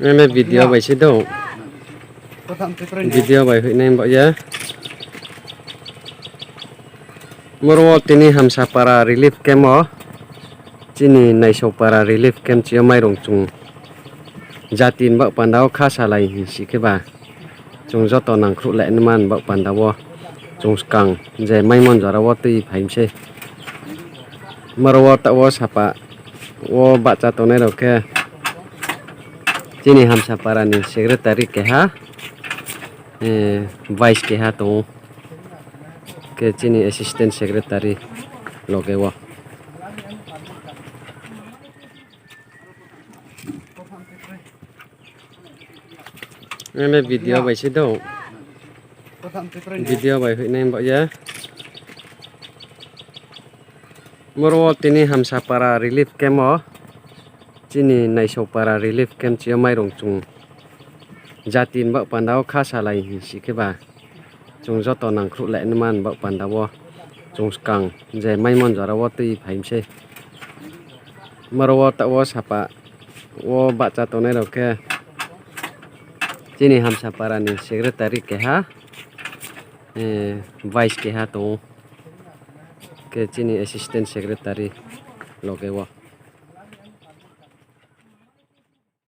Ini video by situ. Video by ini mbak ya. Murwo tini hamsa para relief camp o. Cini naiso para relief camp cio mai rong chung. Jatin mbak pandao khasa lai sikeba. Chung joto nang kru le man mbak pandao. Chung skang je mai mon jara wo tui phaimse. Murwo ta wo sapa. Wo baca tone roke. Cini hamsa para ni sekretari keha. Vice keha to. Ke cini assistant secretary loge wo. Ini video by situ. Video by ini mbak ya. Murwo tini hamsa para relief camp o. Cini naiso para relief camp cio mai rong chung. Jatin mbak pandao khasa lai sikeba. Chung joto nang kru le man mbak pandao. Chung skang je mai mon jara wo tui phaimse. Murwo ta wo sapa. Wo baca tone roke. Cini hamsa para ni sekretari keha. Vice keha to. Ke cini assistant secretary loge wo.